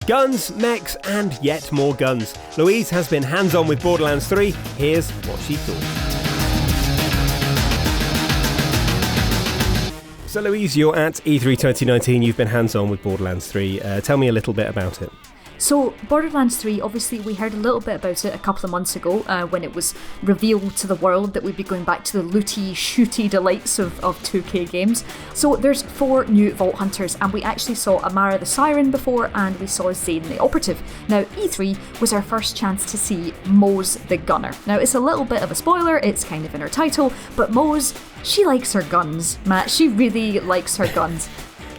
Guns, mechs, and yet more guns. Louise has been hands-on with Borderlands 3. Here's what she thought. So Louise, you're at E3 2019. You've been hands-on with Borderlands 3. Tell me a little bit about it. So Borderlands 3, obviously we heard a little bit about it a couple of months ago when it was revealed to the world that we'd be going back to the looty, shooty delights of 2K games. So there's 4 new Vault Hunters, and we actually saw Amara the Siren before, and we saw Zane the Operative. Now E3 was our first chance to see Moze the Gunner. Now it's a little bit of a spoiler, it's kind of in her title, but Moze, she likes her guns, Matt. She really likes her guns.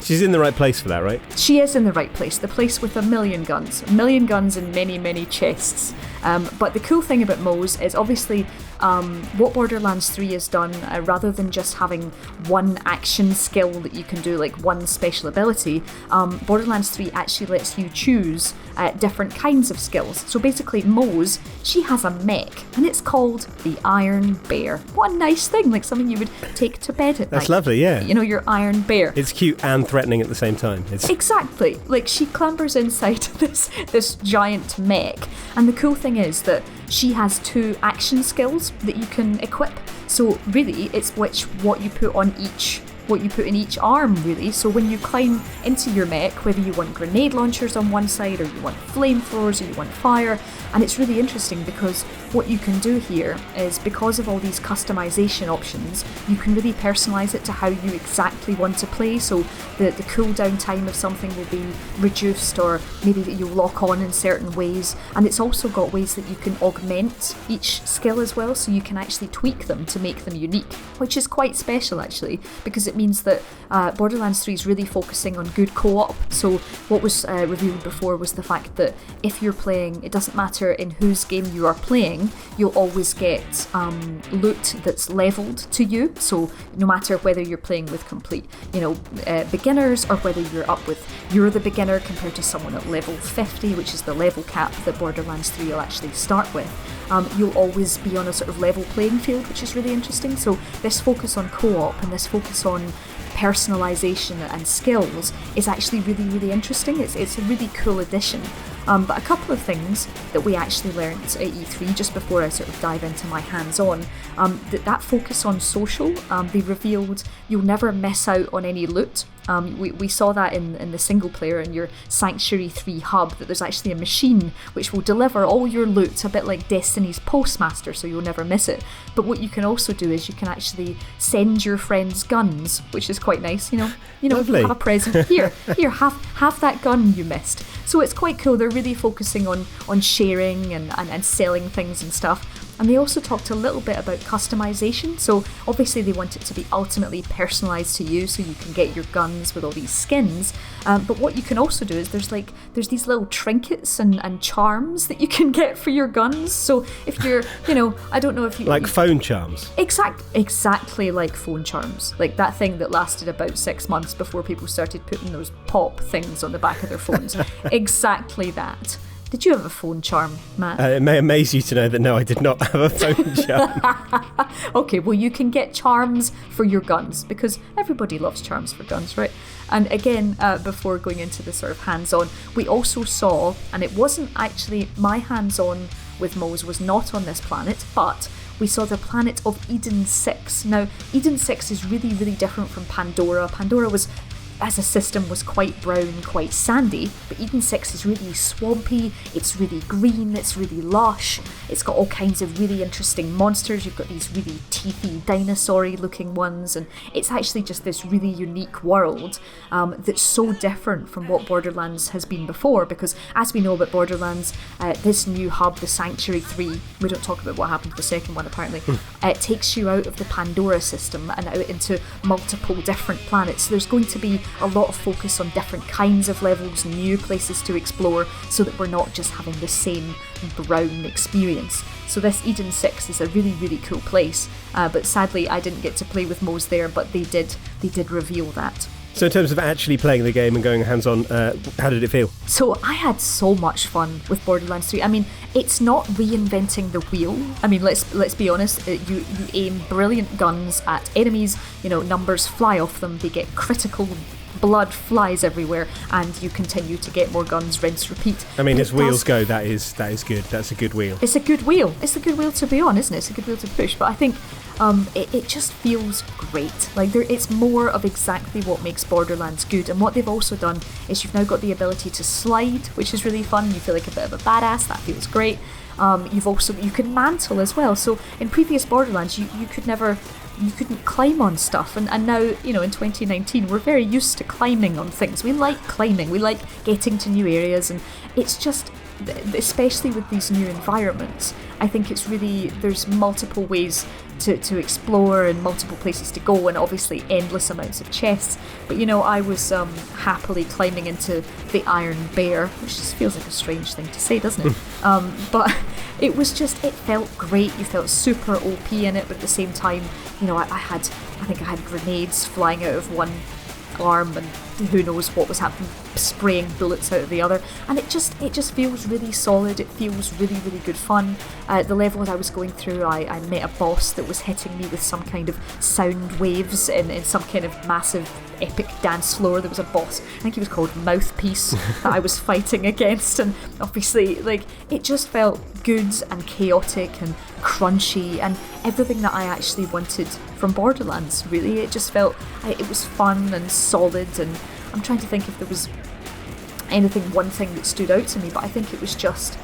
She's in the right place for that, right? She is in the right place. The place with a million guns and many, many chests. But the cool thing about Moze is obviously what Borderlands 3 has done, rather than just having one action skill that you can do, like one special ability, Borderlands 3 actually lets you choose different kinds of skills. So basically Moze, she has a mech, and it's called the Iron Bear. What a nice thing, like something you would take to bed at night. That's lovely, yeah. You know, your Iron Bear. It's cute and threatening at the same time. Exactly. Like, she clambers inside this giant mech, and the cool thing is that she has 2 action skills that you can equip. So really, it's what you put in each arm, really. So when you climb into your mech, whether you want grenade launchers on one side, or you want flamethrowers, or you want fire, and it's really interesting because what you can do here is, because of all these customization options, you can really personalize it to how you exactly want to play. So the cooldown time of something will be reduced, or maybe that you'll lock on in certain ways. And it's also got ways that you can augment each skill as well, so you can actually tweak them to make them unique, which is quite special actually, because it means that Borderlands 3 is really focusing on good co-op. So what was revealed before was the fact that if you're playing, it doesn't matter in whose game you are playing, you'll always get loot that's leveled to you. So no matter whether you're playing with complete, beginners, or whether you're the beginner compared to someone at level 50, which is the level cap that Borderlands 3 will actually start with, you'll always be on a sort of level playing field, which is really interesting. So this focus on co-op and this focus on personalization and skills is actually really, really interesting. It's a really cool addition. But a couple of things that we actually learned at E3, just before I sort of dive into my hands-on, that focus on social, they revealed you'll never miss out on any loot. We saw that in the single player in your Sanctuary 3 hub, that there's actually a machine which will deliver all your loot, a bit like Destiny's Postmaster, so you'll never miss it. But what you can also do is you can actually send your friends guns, which is quite nice, Lovely. Have a present. Here, have that gun you missed. So it's quite cool. They're really focusing on sharing and selling things and stuff. And they also talked a little bit about customization. So obviously they want it to be ultimately personalised to you, so you can get your guns with all these skins. But what you can also do is there's these little trinkets and charms that you can get for your guns. So if you're, I don't know if you... Like phone charms? Exactly like phone charms. Like that thing that lasted about 6 months before people started putting those pop things on the back of their phones. Exactly that. Did you have a phone charm, Matt? It may amaze you to know that no, I did not have a phone charm. Okay, well, you can get charms for your guns, because everybody loves charms for guns, right? And again, before going into the sort of hands-on, we also saw, and it wasn't actually my hands-on with Moze was not on this planet, but we saw the planet of Eden 6. Now, Eden 6 is really, really different from Pandora. Pandora was, as a system, was quite brown, quite sandy, but Eden 6 is really swampy, it's really green, it's really lush, it's got all kinds of really interesting monsters. You've got these really teethy dinosaur-y looking ones, and it's actually just this really unique world that's so different from what Borderlands has been before, because as we know about Borderlands, this new hub, the Sanctuary 3, we don't talk about what happened to the second one apparently, it takes you out of the Pandora system and out into multiple different planets. So there's going to be a lot of focus on different kinds of levels, new places to explore, so that we're not just having the same brown experience. So this Eden 6 is a really, really cool place, but sadly I didn't get to play with Moze there, but they did reveal that. So in terms of actually playing the game and going hands-on, how did it feel? So I had so much fun with Borderlands 3. I mean, it's not reinventing the wheel. I mean, let's be honest, you aim brilliant guns at enemies, numbers fly off them, they get critical blood flies everywhere, and you continue to get more guns, rinse, repeat. I mean, as wheels go, that is good. That's a good wheel. It's a good wheel. It's a good wheel to be on, isn't it? It's a good wheel to push. But I think it just feels great. Like it's more of exactly what makes Borderlands good. And what they've also done is you've now got the ability to slide, which is really fun. You feel like a bit of a badass. That feels great. You can mantle as well. So in previous Borderlands, you couldn't climb on stuff, and now, in 2019 we're very used to climbing on things. We like climbing, we like getting to new areas, and it's just, especially with these new environments, I think it's really, there's multiple ways to explore and multiple places to go, and obviously endless amounts of chests. But I was happily climbing into the Iron Bear, which just feels like a strange thing to say, doesn't it? But it felt great. You felt super OP in it, but at the same time, I think I had grenades flying out of one arm, and who knows what was happening, spraying bullets out of the other, and it just feels really solid. It feels really, really good fun. The level that I was going through, I met a boss that was hitting me with some kind of sound waves in some kind of massive epic dance floor. There was a boss, I think he was called Mouthpiece, that I was fighting against, and obviously it just felt good and chaotic and crunchy and everything that I actually wanted from Borderlands, really. It just felt, it was fun and solid, and I'm trying to think if there was one thing that stood out to me, but I think it was just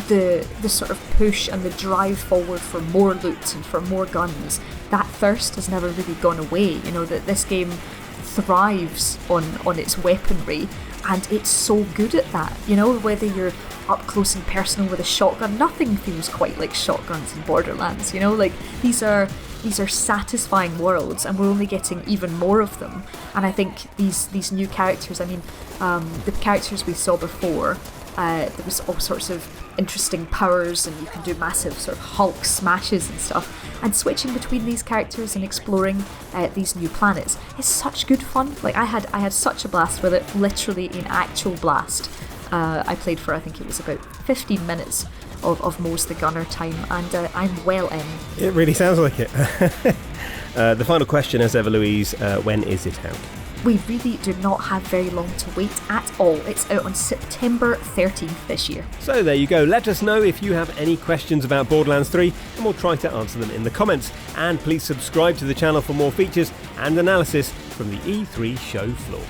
the sort of push and the drive forward for more loot and for more guns. That thirst has never really gone away. That this game thrives on its weaponry, and it's so good at that. Whether you're up close and personal with a shotgun, nothing feels quite like shotguns in Borderlands. These are satisfying worlds, and we're only getting even more of them. And I think these new characters, the characters we saw before, there was all sorts of interesting powers, and you can do massive sort of Hulk smashes and stuff, and switching between these characters and exploring these new planets is such good fun. I had such a blast with it, literally an actual blast. I played for, I think it was about 15 minutes of Moze the Gunner time, and I'm well in. It really sounds like it. The final question, as ever, Louise, when is it out? We really do not have very long to wait at all. It's out on September 13th this year. So there you go. Let us know if you have any questions about Borderlands 3, and we'll try to answer them in the comments. And please subscribe to the channel for more features and analysis from the E3 show floor.